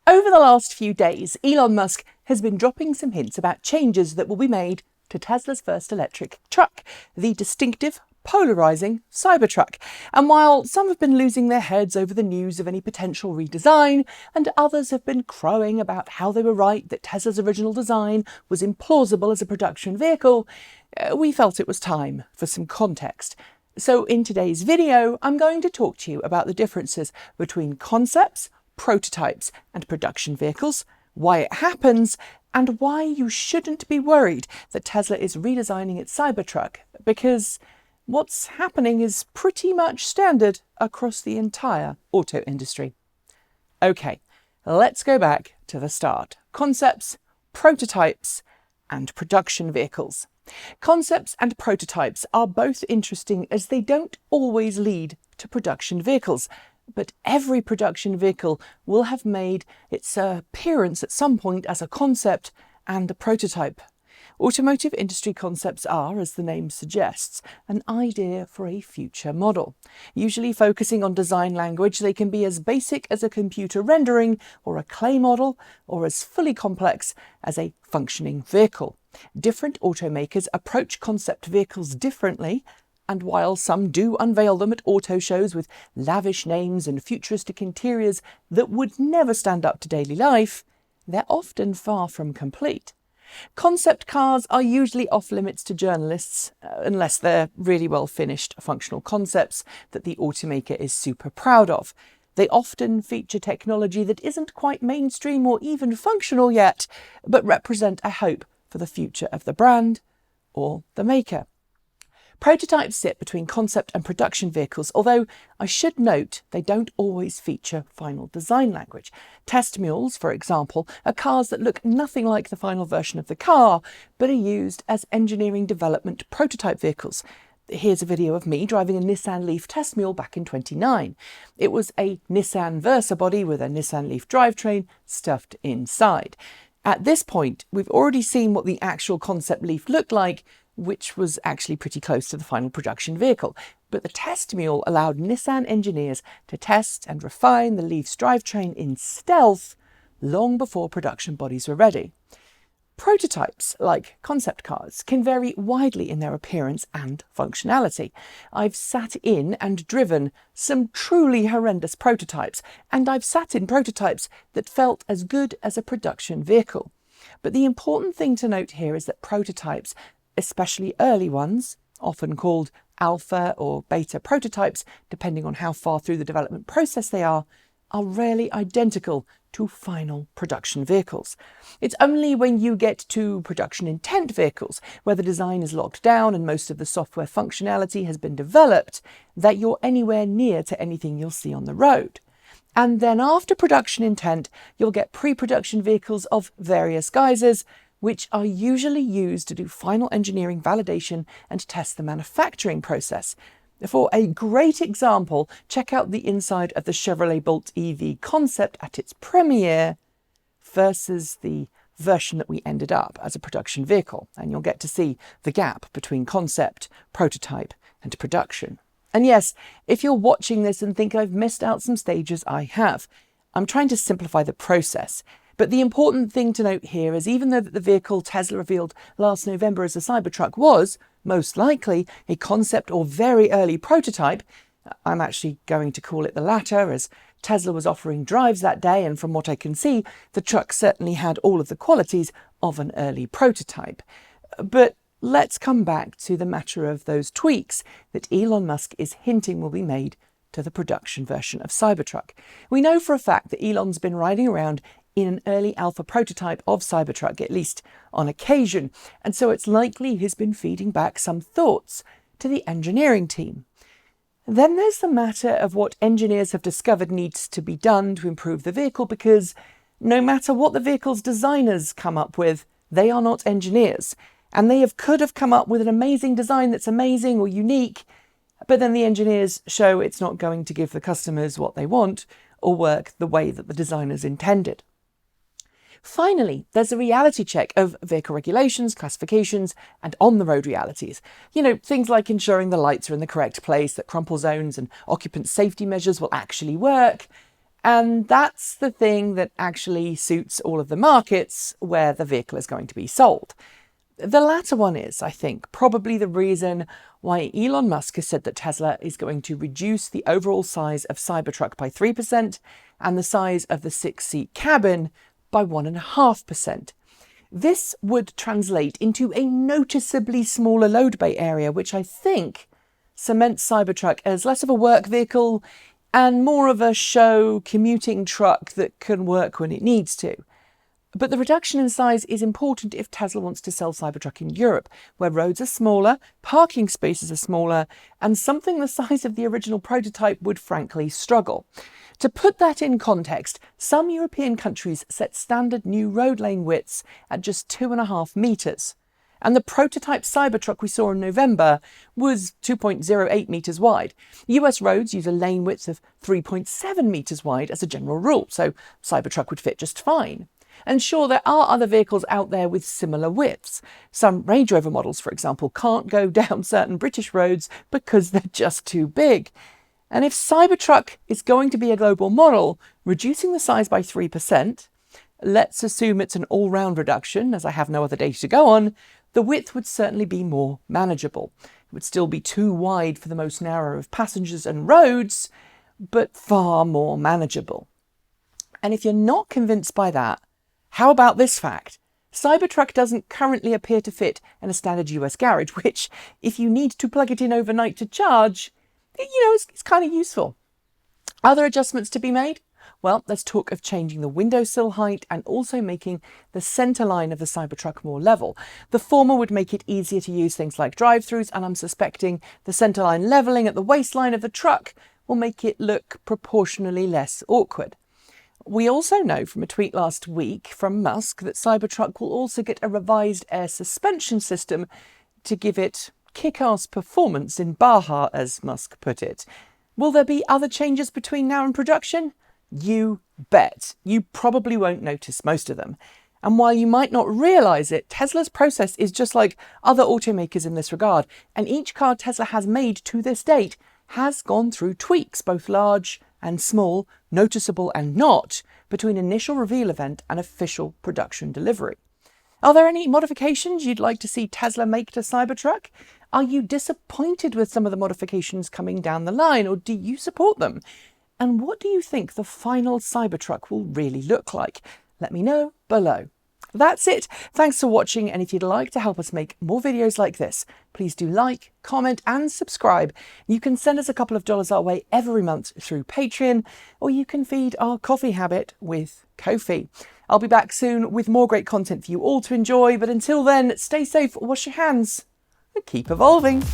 Over the last few days, Elon Musk has been dropping some hints about changes that will be made to Tesla's first electric truck, the distinctive, polarising Cybertruck. And while some have been losing their heads over the news of any potential redesign, and others have been crowing about how they were right that Tesla's original design was implausible as a production vehicle, we felt it was time for some context. So in today's video, I'm going to talk to you about the differences between concepts, prototypes and production vehicles, why it happens, and why you shouldn't be worried that Tesla is redesigning its Cybertruck, because what's happening is pretty much standard across the entire auto industry. Okay, let's go back to the start. Concepts, prototypes, and production vehicles. Concepts and prototypes are both interesting as they don't always lead to production vehicles. But every production vehicle will have made its appearance at some point as a concept and a prototype. Automotive industry concepts are, as the name suggests, an idea for a future model. Usually focusing on design language, they can be as basic as a computer rendering or a clay model, or as fully complex as a functioning vehicle. Different automakers approach concept vehicles differently, and while some do unveil them at auto shows with lavish names and futuristic interiors that would never stand up to daily life, they're often far from complete. Concept cars are usually off limits to journalists, unless they're really well finished functional concepts that the automaker is super proud of. They often feature technology that isn't quite mainstream or even functional yet, but represent a hope for the future of the brand or the maker. Prototypes sit between concept and production vehicles, although I should note they don't always feature final design language. Test mules, for example, are cars that look nothing like the final version of the car, but are used as engineering development prototype vehicles. Here's a video of me driving a Nissan Leaf test mule back in 2009. It was a Nissan Versa body with a Nissan Leaf drivetrain stuffed inside. At this point, we've already seen what the actual concept Leaf looked like, which was actually pretty close to the final production vehicle. But the test mule allowed Nissan engineers to test and refine the Leaf's drivetrain in stealth long before production bodies were ready. Prototypes, like concept cars, can vary widely in their appearance and functionality. I've sat in and driven some truly horrendous prototypes, and I've sat in prototypes that felt as good as a production vehicle. But the important thing to note here is that prototypes, especially early ones, often called alpha or beta prototypes, depending on how far through the development process they are rarely identical to final production vehicles. It's only when you get to production intent vehicles, where the design is locked down and most of the software functionality has been developed, that you're anywhere near to anything you'll see on the road. And then after production intent, you'll get pre-production vehicles of various guises, which are usually used to do final engineering validation and test the manufacturing process. For a great example, check out the inside of the Chevrolet Bolt EV concept at its premiere versus the version that we ended up as a production vehicle, and you'll get to see the gap between concept, prototype and production. And yes, if you're watching this and think I've missed out some stages, I have. I'm trying to simplify the process. But the important thing to note here is even though the vehicle Tesla revealed last November as a Cybertruck was, most likely, a concept or very early prototype, I'm actually going to call it the latter, as Tesla was offering drives that day, and from what I can see, the truck certainly had all of the qualities of an early prototype. But let's come back to the matter of those tweaks that Elon Musk is hinting will be made to the production version of Cybertruck. We know for a fact that Elon's been riding around in an early alpha prototype of Cybertruck, at least on occasion, and so it's likely he's been feeding back some thoughts to the engineering team. Then there's the matter of what engineers have discovered needs to be done to improve the vehicle, because no matter what the vehicle's designers come up with, they are not engineers, and they could have come up with an amazing design that's amazing or unique, but then the engineers show it's not going to give the customers what they want or work the way that the designers intended. Finally, there's a reality check of vehicle regulations, classifications, and on-the-road realities. You know, things like ensuring the lights are in the correct place, that crumple zones and occupant safety measures will actually work. And that's the thing that actually suits all of the markets where the vehicle is going to be sold. The latter one is, I think, probably the reason why Elon Musk has said that Tesla is going to reduce the overall size of Cybertruck by 3% and the size of the 6-seat cabin by 1.5%. This would translate into a noticeably smaller load bay area, which I think cements Cybertruck as less of a work vehicle and more of a show commuting truck that can work when it needs to. But the reduction in size is important if Tesla wants to sell Cybertruck in Europe, where roads are smaller, parking spaces are smaller, and something the size of the original prototype would frankly struggle. To put that in context, some European countries set standard new road lane widths at just 2.5 metres. And the prototype Cybertruck we saw in November was 2.08 metres wide. US roads use a lane width of 3.7 metres wide as a general rule, so Cybertruck would fit just fine. And sure, there are other vehicles out there with similar widths. Some Range Rover models, for example, can't go down certain British roads because they're just too big. And if Cybertruck is going to be a global model, reducing the size by 3%, let's assume it's an all-round reduction, as I have no other data to go on, the width would certainly be more manageable. It would still be too wide for the most narrow of passengers and roads, but far more manageable. And if you're not convinced by that, how about this fact? Cybertruck doesn't currently appear to fit in a standard US garage, which, if you need to plug it in overnight to charge, it's kind of useful. Other adjustments to be made? Well, there's talk of changing the windowsill height and also making the centre line of the Cybertruck more level. The former would make it easier to use things like drive-thrus, and I'm suspecting the centre line levelling at the waistline of the truck will make it look proportionally less awkward. We also know from a tweet last week from Musk that Cybertruck will also get a revised air suspension system to give it kick-ass performance in Baja, as Musk put it. Will there be other changes between now and production? You bet. You probably won't notice most of them. And while you might not realise it, Tesla's process is just like other automakers in this regard, and each car Tesla has made to this date has gone through tweaks, both large and small, noticeable and not, between initial reveal event and official production delivery. Are there any modifications you'd like to see Tesla make to Cybertruck? Are you disappointed with some of the modifications coming down the line, or do you support them? And what do you think the final Cybertruck will really look like? Let me know below. That's it. Thanks for watching, and if you'd like to help us make more videos like this, please do like, comment and subscribe. You can send us a couple of dollars our way every month through Patreon, or you can feed our coffee habit with Ko-fi. I'll be back soon with more great content for you all to enjoy, but until then, stay safe, wash your hands, and keep evolving.